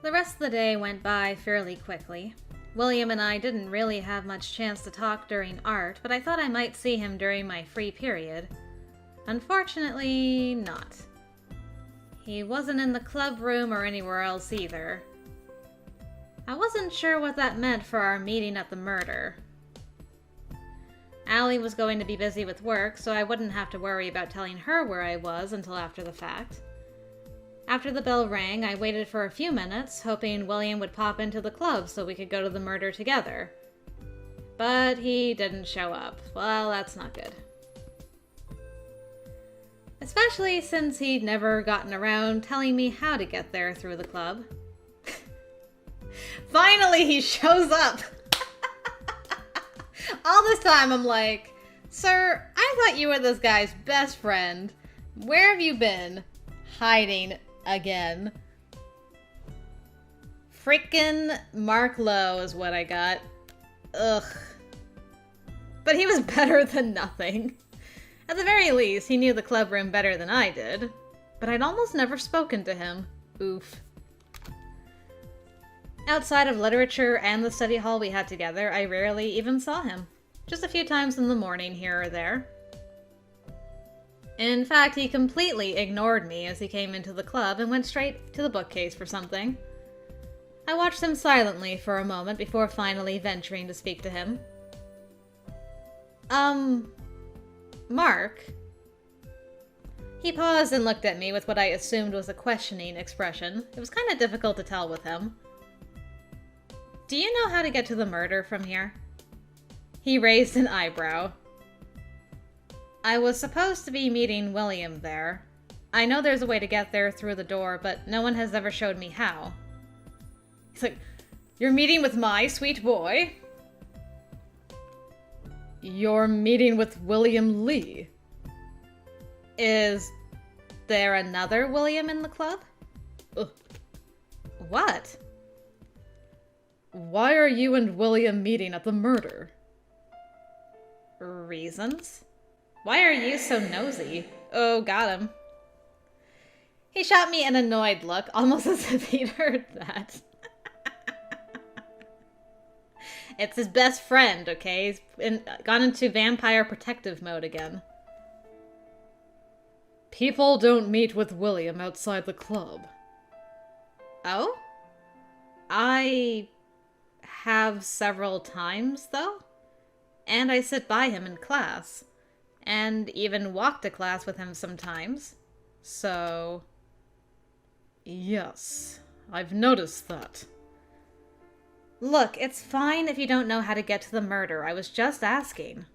The rest of the day went by fairly quickly. William and I didn't really have much chance to talk during art, but I thought I might see him during my free period. Unfortunately, not. He wasn't in the club room or anywhere else either. I wasn't sure what that meant for our meeting at the murder. Allie was going to be busy with work, so I wouldn't have to worry about telling her where I was until after the fact. After the bell rang, I waited for a few minutes, hoping William would pop into the club so we could go to the murder together. But he didn't show up. Well, that's not good. Especially since he'd never gotten around telling me how to get there through the club. Finally, he shows up! All this time, I'm like, "Sir, I thought you were this guy's best friend. Where have you been? Hiding again." Frickin' Mark Lowe is what I got. Ugh. But he was better than nothing. At the very least, he knew the club room better than I did. But I'd almost never spoken to him. Oof. Outside of literature and the study hall we had together, I rarely even saw him. Just a few times in the morning here or there. In fact, he completely ignored me as he came into the club and went straight to the bookcase for something. I watched him silently for a moment before finally venturing to speak to him. Mark? He paused and looked at me with what I assumed was a questioning expression. It was kind of difficult to tell with him. "Do you know how to get to the murder from here?" He raised an eyebrow. "I was supposed to be meeting William there. I know there's a way to get there through the door, but no one has ever showed me how." He's like, "You're meeting with my sweet boy?" "You're meeting with William Lee." "Is there another William in the club?" Ugh. "What?" "Why are you and William meeting at the murder?" "Reasons? Why are you so nosy?" Oh, got him. He shot me an annoyed look, almost as if he'd heard that. It's his best friend, okay? He's gone into vampire protective mode again. "People don't meet with William outside the club." "Oh? I have several times, though. And I sit by him in class. And even walk to class with him sometimes. So..." "Yes, I've noticed that." "Look, it's fine if you don't know how to get to the murder. I was just asking."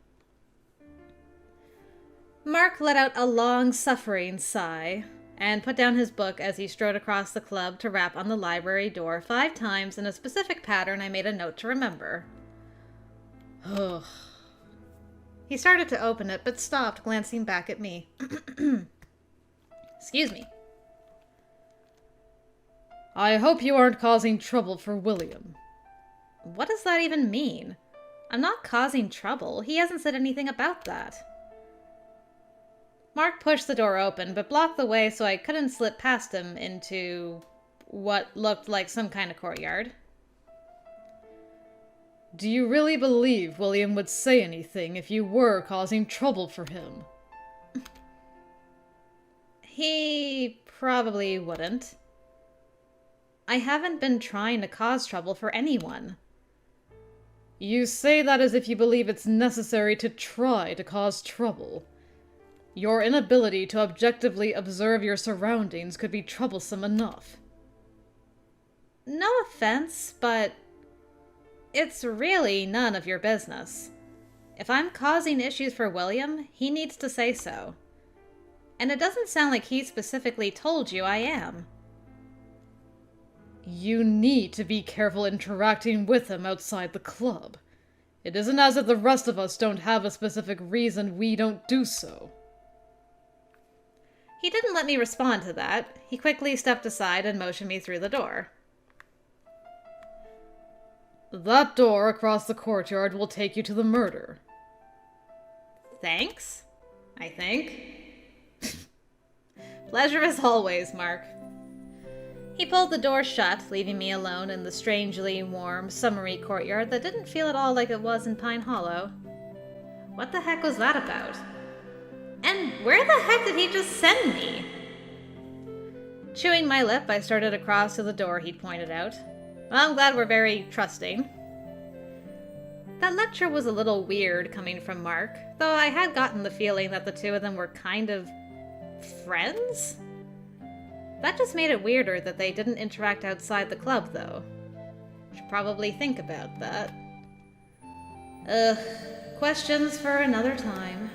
Mark let out a long, suffering sigh, and put down his book as he strode across the club to rap on the library door 5 times in a specific pattern I made a note to remember. Ugh. He started to open it, but stopped, glancing back at me. Excuse me. "I hope you aren't causing trouble for William." What does that even mean? I'm not causing trouble. He hasn't said anything about that. Mark pushed the door open, but blocked the way so I couldn't slip past him into what looked like some kind of courtyard. "Do you really believe William would say anything if you were causing trouble for him?" He probably wouldn't. I haven't been trying to cause trouble for anyone. You say that as if you believe it's necessary to try to cause trouble. Your inability to objectively observe your surroundings could be troublesome enough. No offense, but it's really none of your business. If I'm causing issues for William, he needs to say so. And it doesn't sound like he specifically told you I am. You need to be careful interacting with him outside the club. It isn't as if the rest of us don't have a specific reason we don't do so. He didn't let me respond to that. He quickly stepped aside and motioned me through the door. That door across the courtyard will take you to the murder. Thanks, I think. Pleasure as always, Mark. He pulled the door shut, leaving me alone in the strangely warm, summery courtyard that didn't feel at all like it was in Pine Hollow. What the heck was that about? And where the heck did he just send me? Chewing my lip, I started across to the door he'd pointed out. Well, I'm glad we're very trusting. That lecture was a little weird coming from Mark, though I had gotten the feeling that the two of them were kind of friends? That just made it weirder that they didn't interact outside the club, though. Should probably think about that. Questions for another time.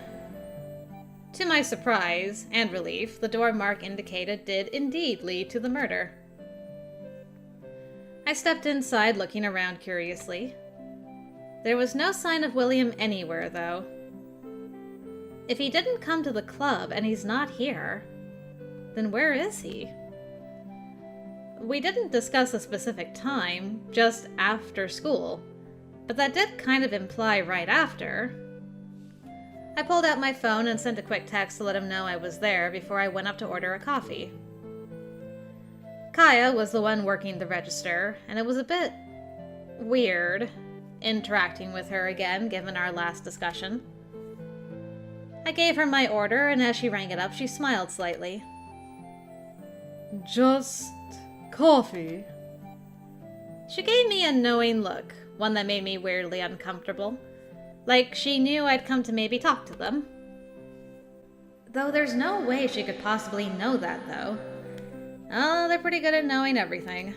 To my surprise and relief, the door Mark indicated did indeed lead to the murder. I stepped inside, looking around curiously. There was no sign of William anywhere, though. If he didn't come to the club and he's not here, then where is he? We didn't discuss a specific time, just after school, but that did kind of imply right after. I pulled out my phone and sent a quick text to let him know I was there before I went up to order a coffee. Kaya was the one working the register, and it was a bit weird interacting with her again, given our last discussion. I gave her my order, and as she rang it up, she smiled slightly. Just coffee. She gave me a knowing look, one that made me weirdly uncomfortable. Like she knew I'd come to maybe talk to them. Though there's no way she could possibly know that, though. Oh, they're pretty good at knowing everything.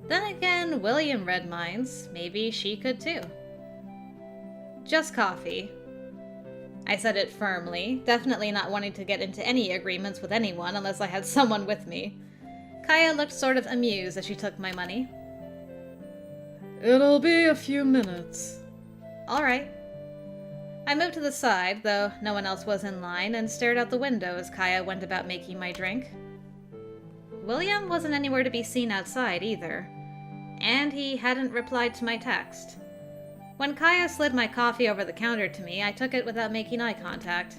Then again, William read minds. Maybe she could too. Just coffee. I said it firmly, definitely not wanting to get into any agreements with anyone unless I had someone with me. Kaya looked sort of amused as she took my money. It'll be a few minutes. All right. I moved to the side, though no one else was in line, and stared out the window as Kaya went about making my drink. William wasn't anywhere to be seen outside either, and he hadn't replied to my text. When Kaya slid my coffee over the counter to me, I took it without making eye contact.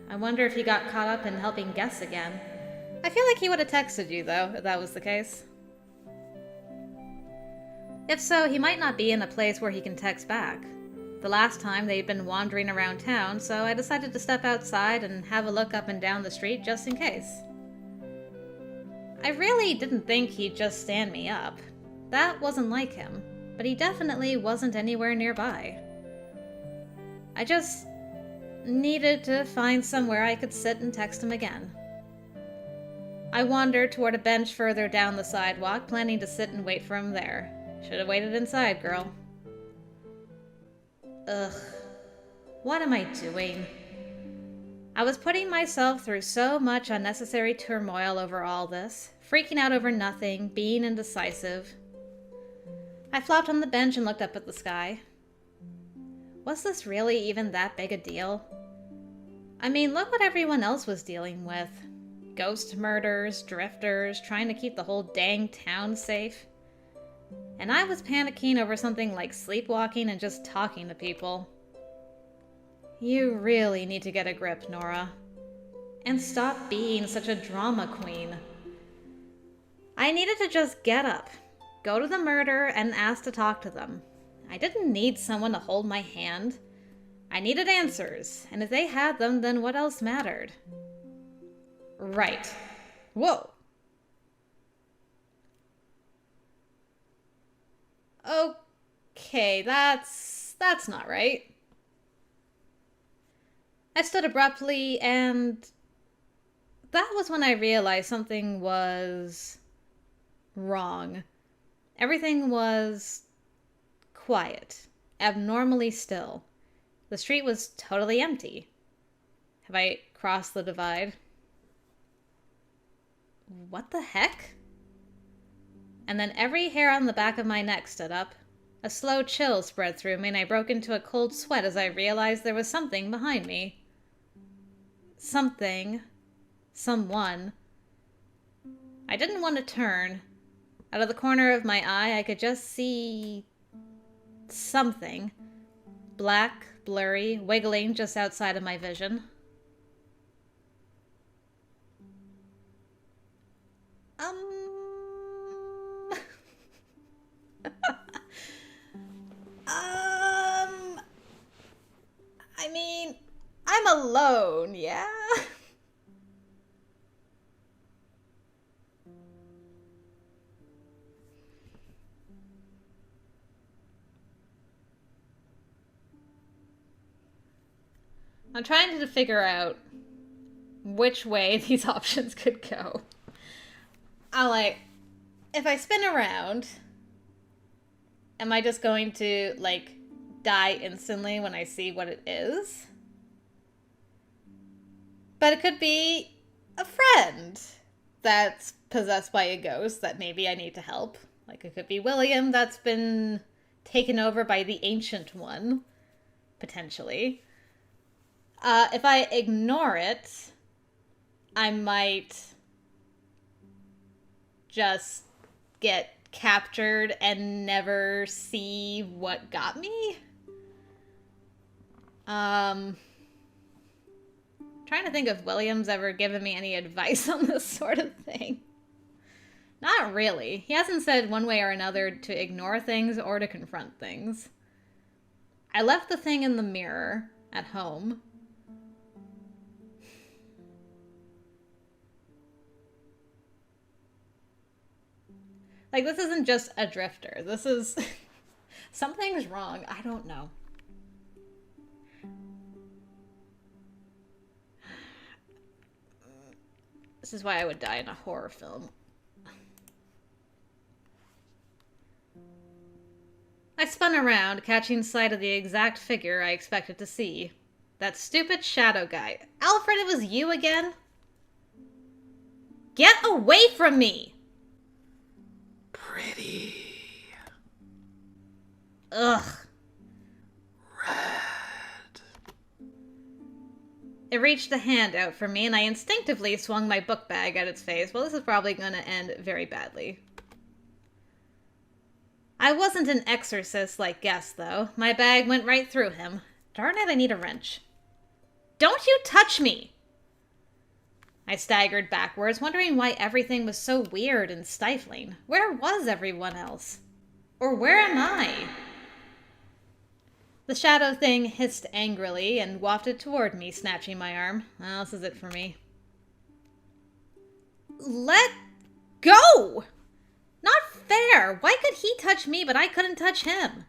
I wonder if he got caught up in helping guess again. I feel like he would have texted you, though, if that was the case. If so, he might not be in a place where he can text back. The last time they'd been wandering around town, so I decided to step outside and have a look up and down the street just in case. I really didn't think he'd just stand me up. That wasn't like him, but he definitely wasn't anywhere nearby. I just needed to find somewhere I could sit and text him again. I wandered toward a bench further down the sidewalk, planning to sit and wait for him there. Should have waited inside, girl. Ugh. What am I doing? I was putting myself through so much unnecessary turmoil over all this, freaking out over nothing, being indecisive. I flopped on the bench and looked up at the sky. Was this really even that big a deal? I mean, look what everyone else was dealing with. Ghost murders, drifters, trying to keep the whole dang town safe. And I was panicking over something like sleepwalking and just talking to people. You really need to get a grip, Nora. And stop being such a drama queen. I needed to just get up, go to the murder, and ask to talk to them. I didn't need someone to hold my hand. I needed answers, and if they had them, then what else mattered? Right. Whoa. Okay, that's not right. I stood abruptly, and that was when I realized something was wrong. Everything was quiet, abnormally still. The street was totally empty. Have I crossed the divide? What the heck? And then every hair on the back of my neck stood up. A slow chill spread through me, and I broke into a cold sweat as I realized there was something behind me. Something. Someone. I didn't want to turn. Out of the corner of my eye, I could just see something. Black, blurry, wiggling just outside of my vision. alone, yeah? I'm trying to figure out which way these options could go. If I spin around, am I just going to, die instantly when I see what it is? But it could be a friend that's possessed by a ghost that maybe I need to help. It could be William that's been taken over by the Ancient One, potentially. If I ignore it, I might just get captured and never see what got me. Trying to think if William's ever given me any advice on this sort of thing. Not really. He hasn't said one way or another to ignore things or to confront things. I left the thing in the mirror at home. This isn't just a drifter. This is... something's wrong. I don't know. This is why I would die in a horror film. I spun around, catching sight of the exact figure I expected to see. That stupid shadow guy. Alfred, it was you again? Get away from me! Pretty. Ugh. Red. It reached a hand out for me, and I instinctively swung my book bag at its face. Well, this is probably going to end very badly. I wasn't an exorcist like Guess, though. My bag went right through him. Darn it, I need a wrench. Don't you touch me! I staggered backwards, wondering why everything was so weird and stifling. Where was everyone else? Or where am I? The shadow thing hissed angrily and wafted toward me, snatching my arm. Well, this is it for me. Let go! Not fair! Why could he touch me, but I couldn't touch him?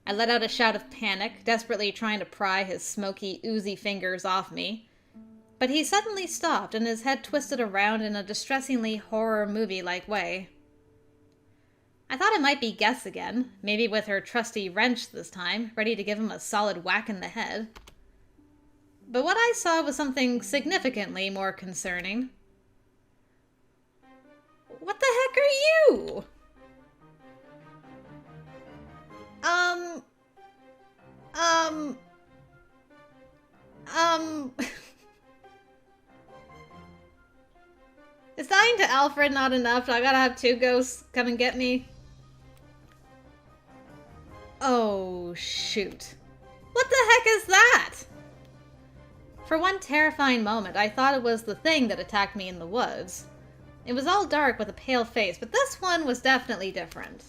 I let out a shout of panic, desperately trying to pry his smoky, oozy fingers off me. But he suddenly stopped, and his head twisted around in a distressingly horror movie-like way. I thought it might be Guess again, maybe with her trusty wrench this time, ready to give him a solid whack in the head. But what I saw was something significantly more concerning. What the heck are you? Is dying to Alfred not enough? I gotta have two ghosts come and get me? Oh, shoot. What the heck is that? For one terrifying moment, I thought it was the thing that attacked me in the woods. It was all dark with a pale face, but this one was definitely different.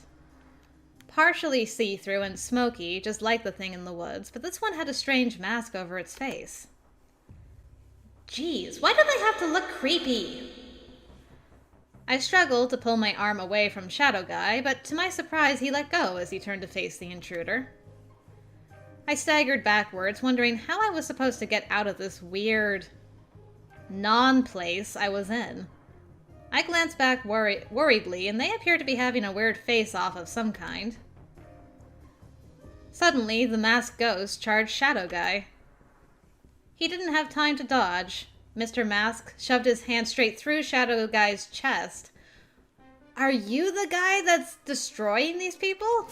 Partially see-through and smoky, just like the thing in the woods, but this one had a strange mask over its face. Jeez, why do they have to look creepy? I struggled to pull my arm away from Shadow Guy, but to my surprise he let go as he turned to face the intruder. I staggered backwards, wondering how I was supposed to get out of this weird non-place I was in. I glanced back worriedly, and they appeared to be having a weird face-off of some kind. Suddenly, the masked ghost charged Shadow Guy. He didn't have time to dodge. Mr. Mask shoved his hand straight through Shadow Guy's chest. Are you the guy that's destroying these people?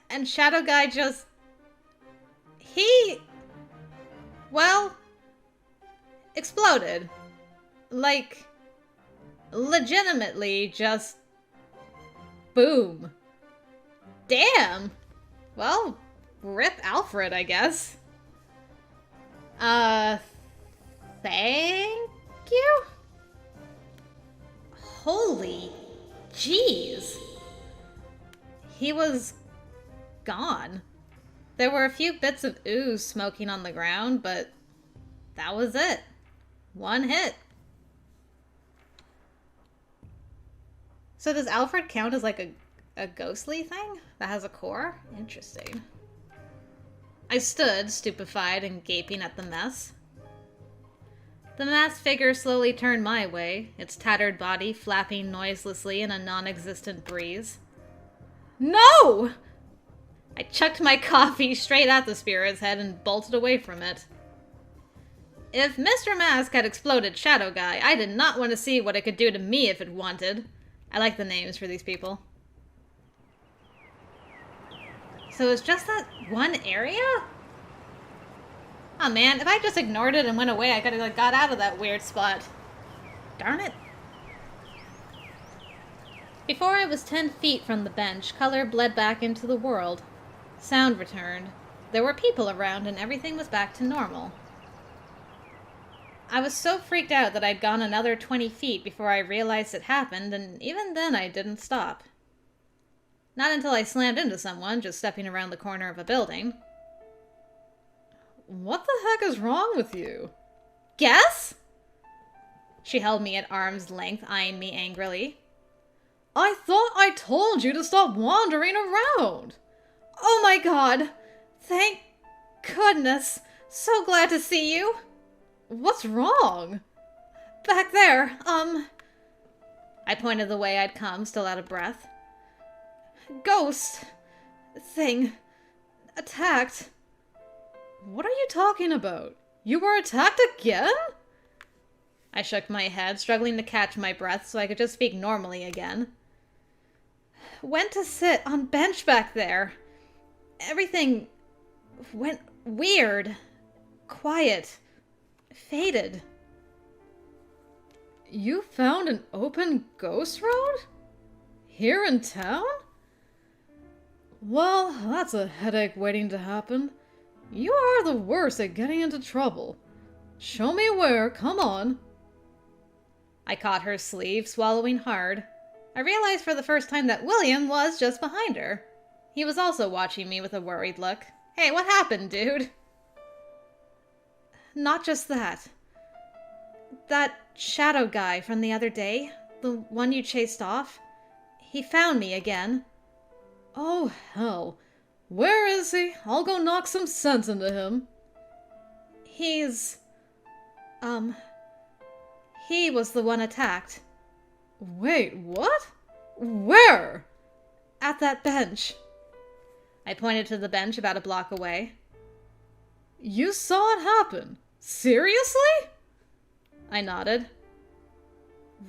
And Shadow Guy just... well, exploded. Like, legitimately just... boom. Damn! Well, rip Alfred, I guess. Thank you? Holy jeez. He was gone. There were a few bits of ooze smoking on the ground, but that was it. One hit. So does Alfred count as like a ghostly thing that has a core? Interesting. I stood, stupefied and gaping at the mess. The masked figure slowly turned my way, its tattered body flapping noiselessly in a non-existent breeze. No! I chucked my coffee straight at the spirit's head and bolted away from it. If Mr. Mask had exploded Shadow Guy, I did not want to see what it could do to me if it wanted. I like the names for these people. So it's just that one area? Oh man, if I just ignored it and went away, I could have got out of that weird spot. Darn it. Before I was 10 feet from the bench, color bled back into the world. Sound returned. There were people around and everything was back to normal. I was so freaked out that I'd gone another 20 feet before I realized it happened, and even then I didn't stop. Not until I slammed into someone just stepping around the corner of a building. What the heck is wrong with you? Guess? She held me at arm's length, eyeing me angrily. I thought I told you to stop wandering around. Oh my god! Thank goodness! So glad to see you! What's wrong? Back there, I pointed the way I'd come, still out of breath. Ghost thing attacked. What are you talking about? You were attacked again? I shook my head, struggling to catch my breath so I could just speak normally again. Went to sit on bench back there. Everything went weird. Quiet. Faded. You found an open ghost road? Here in town? Well, that's a headache waiting to happen. You are the worst at getting into trouble. Show me where, come on. I caught her sleeve, swallowing hard. I realized for the first time that William was just behind her. He was also watching me with a worried look. Hey, what happened, dude? Not just that. That shadow guy from the other day, the one you chased off, he found me again. Oh, hell. Where is he? I'll go knock some sense into him. He's... He was the one attacked. Wait, what? Where? At that bench. I pointed to the bench about a block away. You saw it happen? Seriously? I nodded.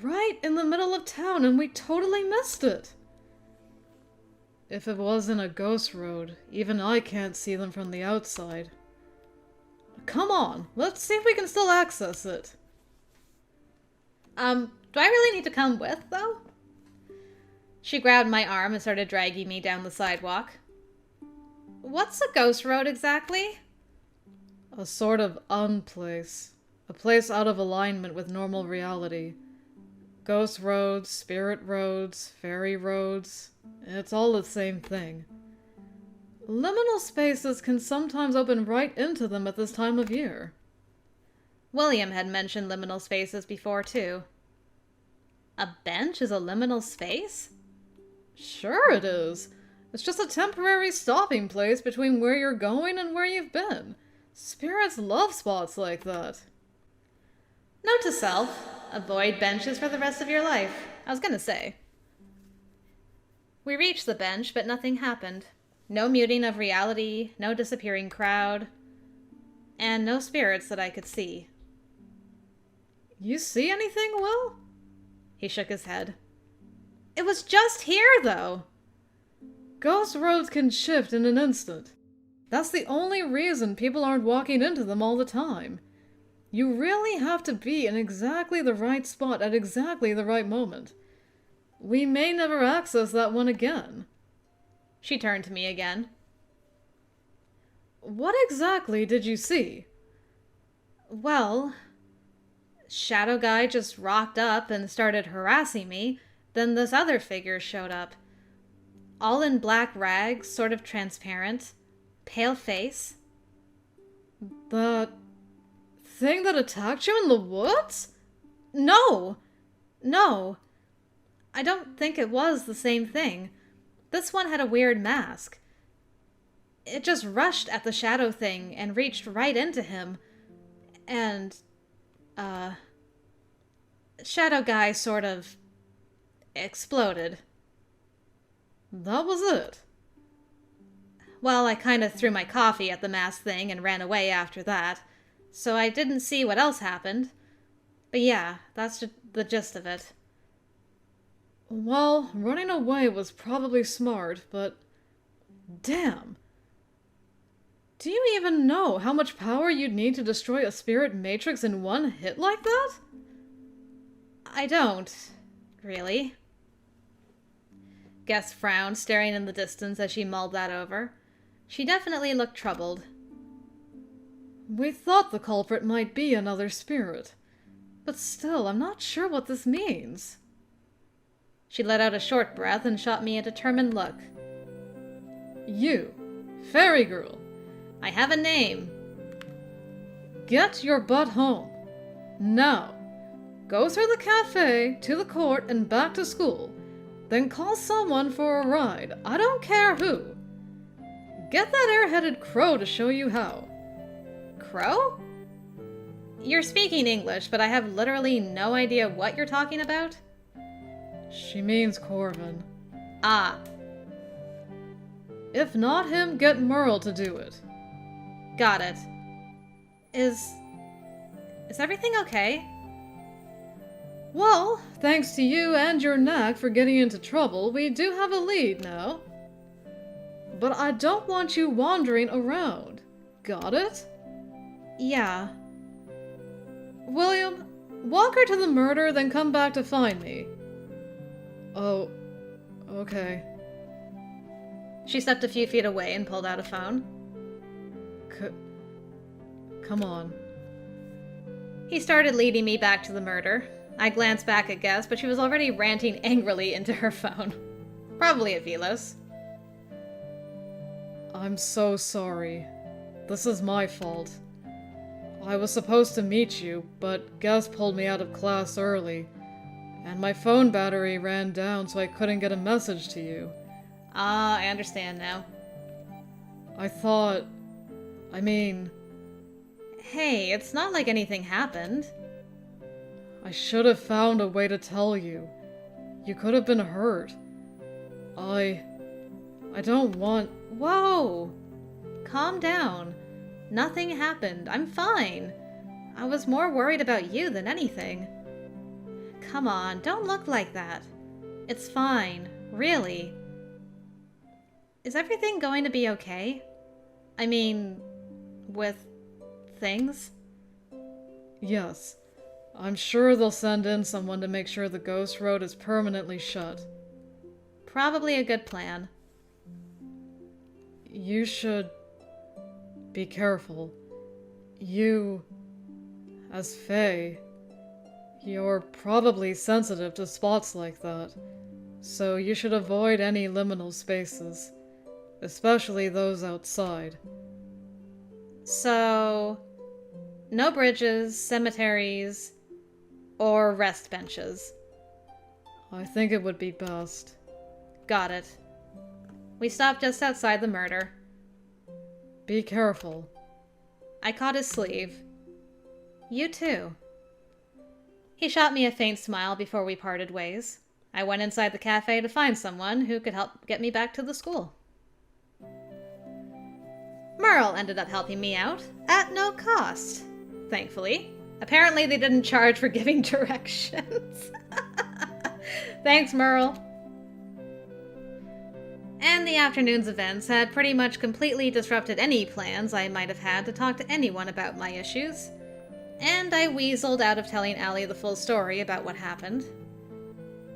Right in the middle of town, and we totally missed it. If it wasn't a ghost road, even I can't see them from the outside. Come on, let's see if we can still access it. Do I really need to come with, though? She grabbed my arm and started dragging me down the sidewalk. What's a ghost road exactly? A sort of unplace. A place out of alignment with normal reality. Ghost roads, spirit roads, fairy roads. It's all the same thing. Liminal spaces can sometimes open right into them at this time of year. William had mentioned liminal spaces before, too. A bench is a liminal space? Sure it is. It's just a temporary stopping place between where you're going and where you've been. Spirits love spots like that. Note to self, avoid benches for the rest of your life. I was gonna say. We reached the bench, but nothing happened. No muting of reality, no disappearing crowd, and no spirits that I could see. You see anything, Will? He shook his head. It was just here, though. Ghost roads can shift in an instant. That's the only reason people aren't walking into them all the time. You really have to be in exactly the right spot at exactly the right moment. We may never access that one again. She turned to me again. What exactly did you see? Well, Shadow Guy just rocked up and started harassing me. Then this other figure showed up. All in black rags, sort of transparent. pale face. That thing that attacked you in the woods? No! No. I don't think it was the same thing. This one had a weird mask. It just rushed at the shadow thing and reached right into him. And, shadow guy sort of exploded. That was it. Well, I kind of threw my coffee at the mask thing and ran away after that, so I didn't see what else happened. But yeah, that's the gist of it. Well, running away was probably smart, but damn. Do you even know how much power you'd need to destroy a spirit matrix in one hit like that? I don't, really. Guess frowned, staring in the distance as she mulled that over. She definitely looked troubled. We thought the culprit might be another spirit, but still, I'm not sure what this means. She let out a short breath and shot me a determined look. You, fairy girl. I have a name. Get your butt home. Now. Go through the cafe, to the court, and back to school. Then call someone for a ride. I don't care who. Get that air-headed crow to show you how. Crow? You're speaking English, but I have literally no idea what you're talking about. She means Corvin. Ah. If not him, get Merle to do it. Got it. Is everything okay? Well, thanks to you and your knack for getting into trouble, we do have a lead now. But I don't want you wandering around. Got it? Yeah. William, walk her to the murder, then come back to find me. Oh, okay. She stepped a few feet away and pulled out a phone. Come on. He started leading me back to the murder. I glanced back at Guess, but she was already ranting angrily into her phone. Probably at Velos. I'm so sorry. This is my fault. I was supposed to meet you, but Guess pulled me out of class early, and my phone battery ran down so I couldn't get a message to you. Ah, I understand now. Hey, it's not like anything happened. I should have found a way to tell you. You could have been hurt. I don't want... Whoa! Calm down. Nothing happened. I'm fine. I was more worried about you than anything. Come on, don't look like that. It's fine. Really. Is everything going to be okay? I mean, with things? Yes. I'm sure they'll send in someone to make sure the ghost road is permanently shut. Probably a good plan. You should be careful. You, as Faye, you're probably sensitive to spots like that, so you should avoid any liminal spaces, especially those outside. So, no bridges, cemeteries, or rest benches. I think it would be best. Got it. We stopped just outside the murder. Be careful. I caught his sleeve. You too. He shot me a faint smile before we parted ways. I went inside the cafe to find someone who could help get me back to the school. Merle ended up helping me out, at no cost, thankfully. Apparently they didn't charge for giving directions. Thanks, Merle. And the afternoon's events had pretty much completely disrupted any plans I might have had to talk to anyone about my issues. And I weaseled out of telling Allie the full story about what happened.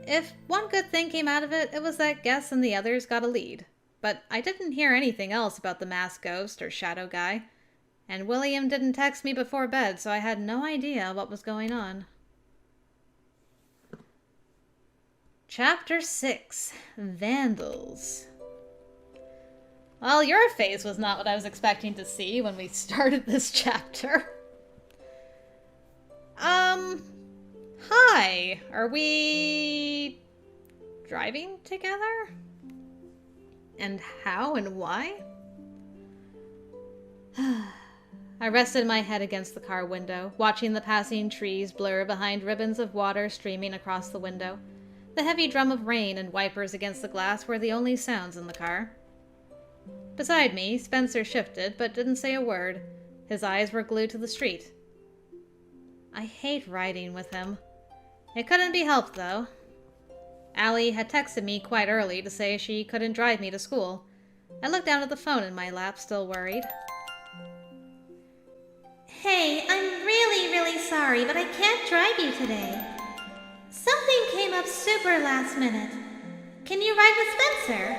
If one good thing came out of it, it was that Guess and the others got a lead. But I didn't hear anything else about the masked ghost or shadow guy. And William didn't text me before bed, so I had no idea what was going on. Chapter 6. Vandals. Well, your face was not what I was expecting to see when we started this chapter. Hi. Are we driving together? And how and why? I rested my head against the car window, watching the passing trees blur behind ribbons of water streaming across the window. The heavy drum of rain and wipers against the glass were the only sounds in the car. Beside me, Spencer shifted, but didn't say a word. His eyes were glued to the street. I hate riding with him. It couldn't be helped, though. Allie had texted me quite early to say she couldn't drive me to school. I looked down at the phone in my lap, still worried. Hey, I'm really sorry, but I can't drive you today. Something came up super last minute. Can you ride with Spencer?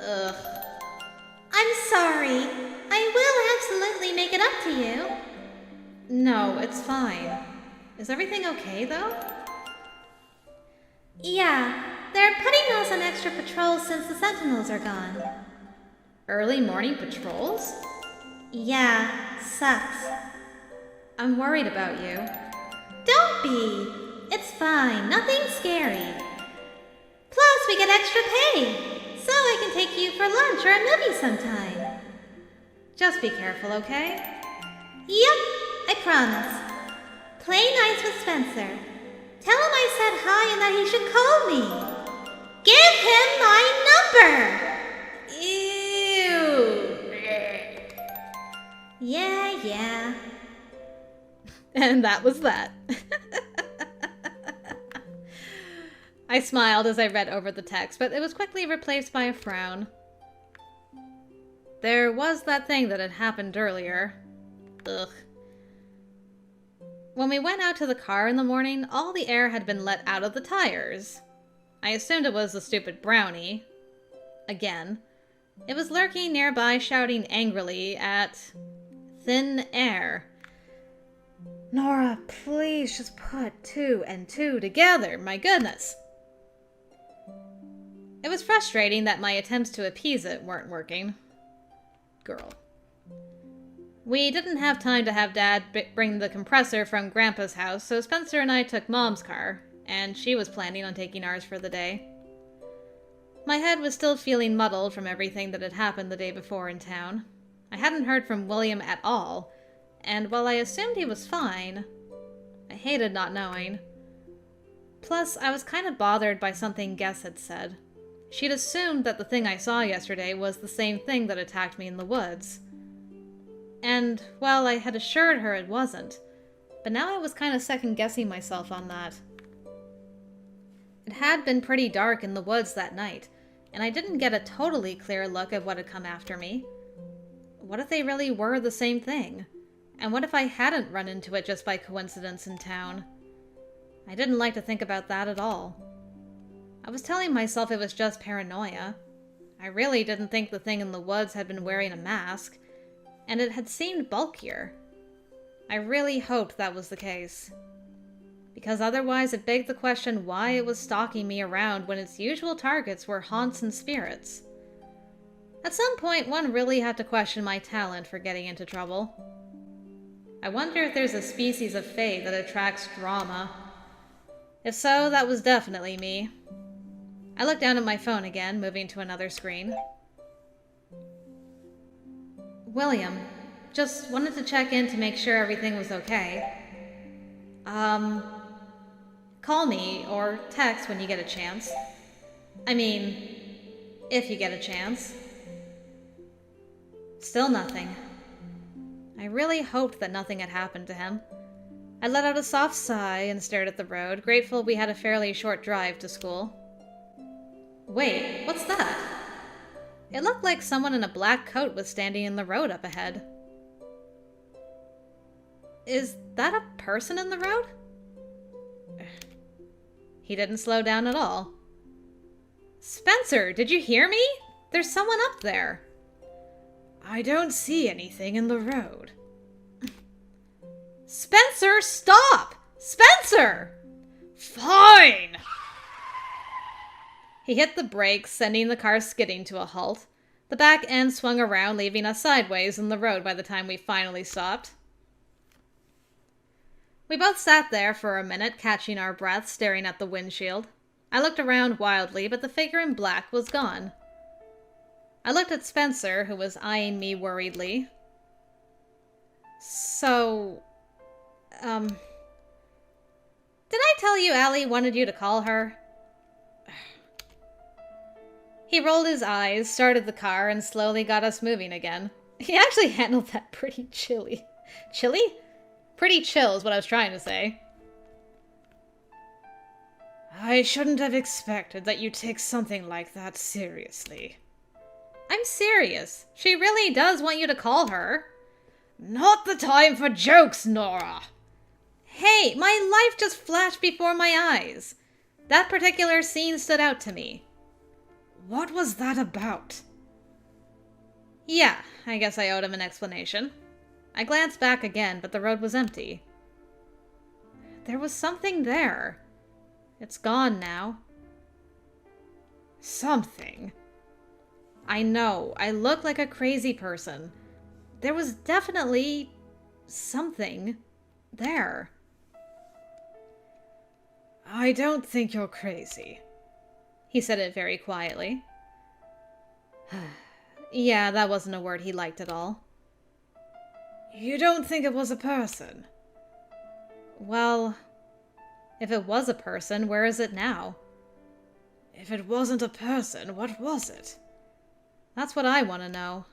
Ugh. I'm sorry. I will absolutely make it up to you. No, it's fine. Is everything okay, though? Yeah, they're putting us on extra patrols since the Sentinels are gone. Early morning patrols? Yeah, sucks. I'm worried about you. Don't be. It's fine, nothing scary. Plus, we get extra pay, so I can take you for lunch or a movie sometime. Just be careful, okay? Yep, I promise. Play nice with Spencer. Tell him I said hi and that he should call me. Give him my number. Ew. Yeah. And that was that. I smiled as I read over the text, but it was quickly replaced by a frown. There was that thing that had happened earlier. Ugh. When we went out to the car in the morning, all the air had been let out of the tires. I assumed it was the stupid brownie. Again. It was lurking nearby, shouting angrily at thin air. Nora, please just put 2 and 2 together, my goodness. It was frustrating that my attempts to appease it weren't working. Girl. We didn't have time to have Dad bring the compressor from Grandpa's house, so Spencer and I took Mom's car, and she was planning on taking ours for the day. My head was still feeling muddled from everything that had happened the day before in town. I hadn't heard from William at all, and while I assumed he was fine, I hated not knowing. Plus, I was kind of bothered by something Guess had said. She'd assumed that the thing I saw yesterday was the same thing that attacked me in the woods. And, well, I had assured her it wasn't, but now I was kind of second-guessing myself on that. It had been pretty dark in the woods that night, and I didn't get a totally clear look at what had come after me. What if they really were the same thing? And what if I hadn't run into it just by coincidence in town? I didn't like to think about that at all. I was telling myself it was just paranoia. I really didn't think the thing in the woods had been wearing a mask, and it had seemed bulkier. I really hoped that was the case. Because otherwise it begged the question why it was stalking me around when its usual targets were haunts and spirits. At some point, one really had to question my talent for getting into trouble. I wonder if there's a species of fae that attracts drama. If so, that was definitely me. I looked down at my phone again, moving to another screen. William, just wanted to check in to make sure everything was okay. Call me or text when you get a chance. I mean, if you get a chance. Still nothing. I really hoped that nothing had happened to him. I let out a soft sigh and stared at the road, grateful we had a fairly short drive to school. Wait, what's that? It looked like someone in a black coat was standing in the road up ahead. Is that a person in the road? He didn't slow down at all. Spencer, did you hear me? There's someone up there. I don't see anything in the road. Spencer, stop! Spencer! Fine! He hit the brakes, sending the car skidding to a halt. The back end swung around, leaving us sideways in the road by the time we finally stopped. We both sat there for a minute, catching our breath, staring at the windshield. I looked around wildly, but the figure in black was gone. I looked at Spencer, who was eyeing me worriedly. So, did I tell you Allie wanted you to call her? He rolled his eyes, started the car, and slowly got us moving again. He actually handled that pretty chilly. Chilly? Pretty chill is what I was trying to say. I shouldn't have expected that you take something like that seriously. I'm serious. She really does want you to call her. Not the time for jokes, Nora! Hey, my life just flashed before my eyes. That particular scene stood out to me. What was that about? Yeah, I guess I owed him an explanation. I glanced back again, but the road was empty. There was something there. It's gone now. Something? I know, I look like a crazy person. There was definitely something there. I don't think you're crazy. He said it very quietly. Yeah, that wasn't a word he liked at all. You don't think it was a person? Well, if it was a person, where is it now? If it wasn't a person, what was it? That's what I want to know.